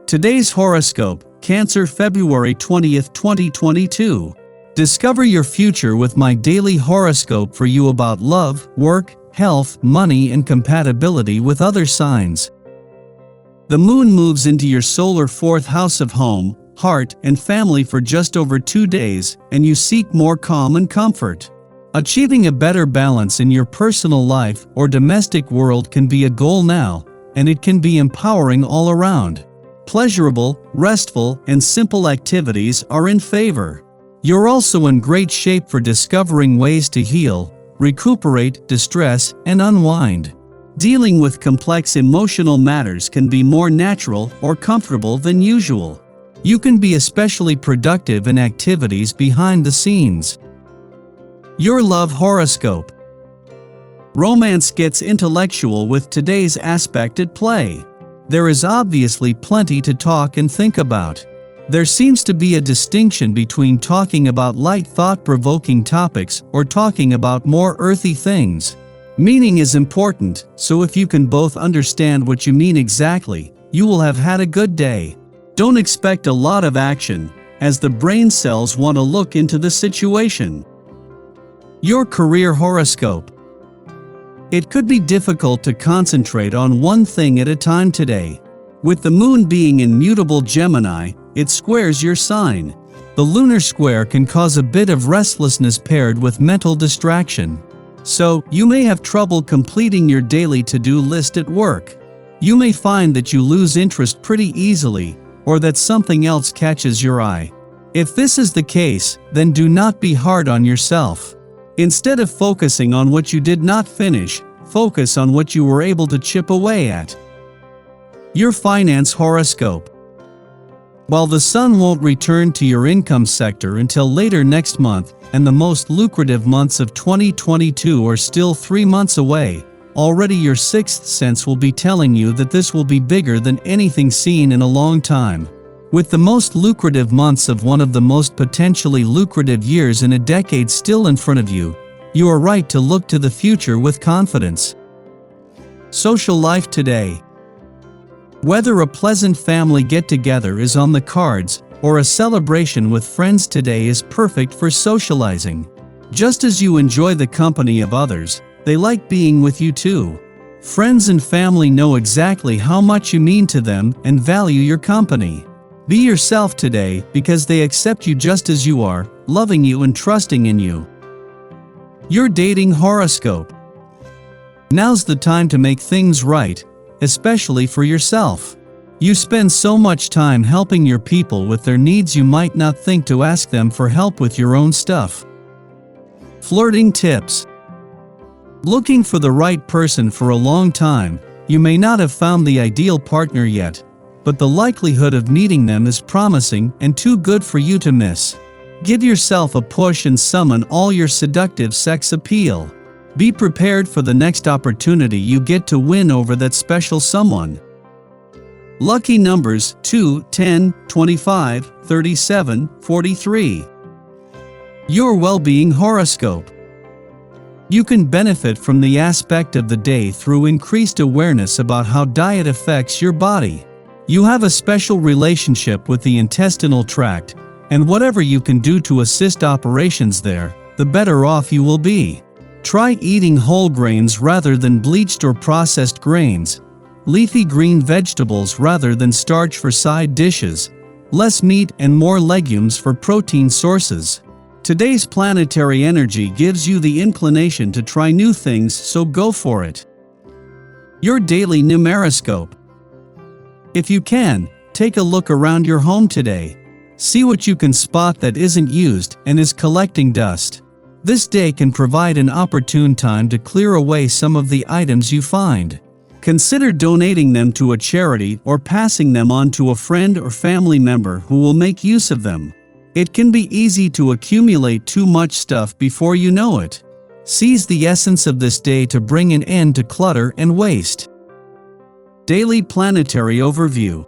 Today's horoscope, Cancer February 20th, 2022. Discover your future with my daily horoscope for you about love, work, health, money, and compatibility with other signs. The moon moves into your solar fourth house of home, heart, and family for just over 2 days, and you seek more calm and comfort. Achieving a better balance in your personal life or domestic world can be a goal now, and it can be empowering all around. Pleasurable, restful, and simple activities are in favor. You're also in great shape for discovering ways to heal, recuperate, distress, and unwind. Dealing with complex emotional matters can be more natural or comfortable than usual. You can be especially productive in activities behind the scenes. Your love horoscope. Romance gets intellectual with today's aspect at play. There is obviously plenty to talk and think about. There seems to be a distinction between talking about light thought-provoking topics or talking about more earthy things. Meaning is important, so if you can both understand what you mean exactly, you will have had a good day. Don't expect a lot of action, as the brain cells want to look into the situation. Your career horoscope. It could be difficult to concentrate on one thing at a time today. With the moon being in mutable Gemini, it squares your sign. The lunar square can cause a bit of restlessness paired with mental distraction. So, you may have trouble completing your daily to-do list at work. You may find that you lose interest pretty easily, or that something else catches your eye. If this is the case, then do not be hard on yourself. Instead of focusing on what you did not finish, focus on what you were able to chip away at. Your finance horoscope. While the sun won't return to your income sector until later next month, and the most lucrative months of 2022 are still 3 months away, already your sixth sense will be telling you that this will be bigger than anything seen in a long time. With the most lucrative months of one of the most potentially lucrative years in a decade still in front of you, you are right to look to the future with confidence. Social life today. Whether a pleasant family get-together is on the cards, or a celebration with friends today is perfect for socializing. Just as you enjoy the company of others, they like being with you too. Friends and family know exactly how much you mean to them and value your company. Be yourself today because they accept you just as you are, loving you and trusting in you. Your dating horoscope. Now's the time to make things right, especially for yourself. You spend so much time helping your people with their needs you might not think to ask them for help with your own stuff. Flirting tips. Looking for the right person for a long time, you may not have found the ideal partner yet, but the likelihood of meeting them is promising and too good for you to miss. Give yourself a push and summon all your seductive sex appeal. Be prepared for the next opportunity you get to win over that special someone. Lucky numbers 2, 10, 25, 37, 43. Your well-being horoscope. You can benefit from the aspect of the day through increased awareness about how diet affects your body. You have a special relationship with the intestinal tract, and whatever you can do to assist operations there, the better off you will be. Try eating whole grains rather than bleached or processed grains, leafy green vegetables rather than starch for side dishes, less meat and more legumes for protein sources. Today's planetary energy gives you the inclination to try new things, so go for it. Your daily numeroscope. If you can, take a look around your home today. See what you can spot that isn't used and is collecting dust. This day can provide an opportune time to clear away some of the items you find. Consider donating them to a charity or passing them on to a friend or family member who will make use of them. It can be easy to accumulate too much stuff before you know it. Seize the essence of this day to bring an end to clutter and waste. Daily planetary overview.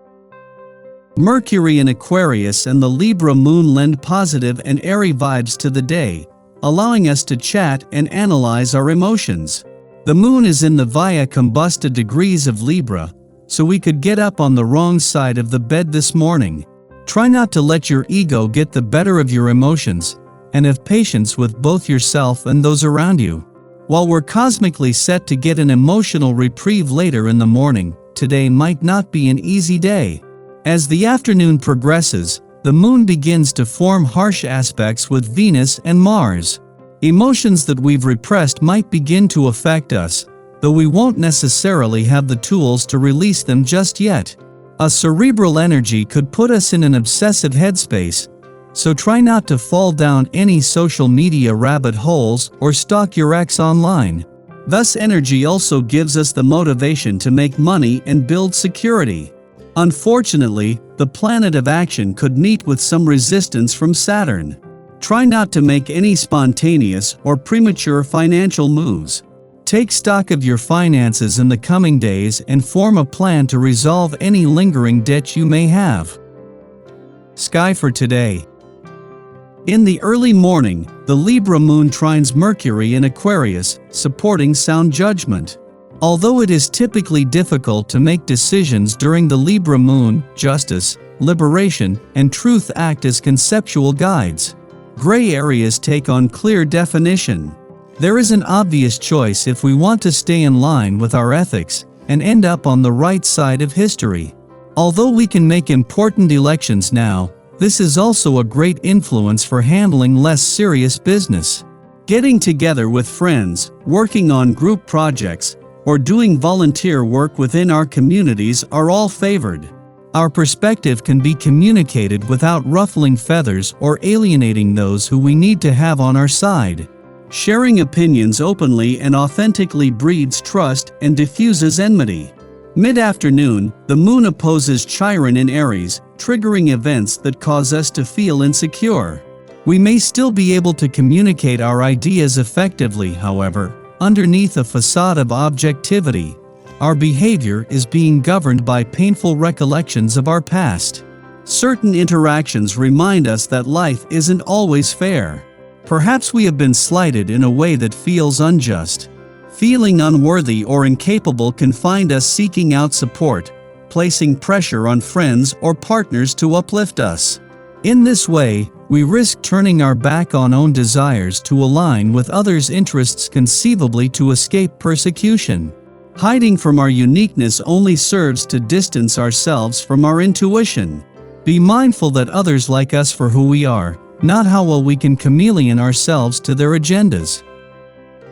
Mercury in Aquarius and the Libra moon lend positive and airy vibes to the day, allowing us to chat and analyze our emotions. The moon is in the via combusta degrees of Libra, so we could get up on the wrong side of the bed this morning. Try not to let your ego get the better of your emotions, and have patience with both yourself and those around you. While we're cosmically set to get an emotional reprieve later in the morning, today might not be an easy day. As the afternoon progresses, the moon begins to form harsh aspects with Venus and Mars. Emotions that we've repressed might begin to affect us, though we won't necessarily have the tools to release them just yet. A cerebral energy could put us in an obsessive headspace, so try not to fall down any social media rabbit holes or stalk your ex online. Thus, energy also gives us the motivation to make money and build security. Unfortunately, the planet of action could meet with some resistance from Saturn. Try not to make any spontaneous or premature financial moves. Take stock of your finances in the coming days and form a plan to resolve any lingering debt you may have. Sky for today. In the early morning, the Libra moon trines Mercury in Aquarius, supporting sound judgment. Although it is typically difficult to make decisions during the Libra moon, justice, liberation, and truth act as conceptual guides. Gray areas take on clear definition. There is an obvious choice if we want to stay in line with our ethics and end up on the right side of history. Although we can make important elections now, this is also a great influence for handling less serious business. Getting together with friends, working on group projects, or doing volunteer work within our communities are all favored. Our perspective can be communicated without ruffling feathers or alienating those who we need to have on our side. Sharing opinions openly and authentically breeds trust and diffuses enmity. Mid-afternoon, the moon opposes Chiron in Aries, triggering events that cause us to feel insecure. We may still be able to communicate our ideas effectively, however, underneath a facade of objectivity. Our behavior is being governed by painful recollections of our past. Certain interactions remind us that life isn't always fair. Perhaps we have been slighted in a way that feels unjust. Feeling unworthy or incapable can find us seeking out support, placing pressure on friends or partners to uplift us. In this way, we risk turning our back on own desires to align with others' interests, conceivably to escape persecution. Hiding from our uniqueness only serves to distance ourselves from our intuition. Be mindful that others like us for who we are, not how well we can chameleon ourselves to their agendas.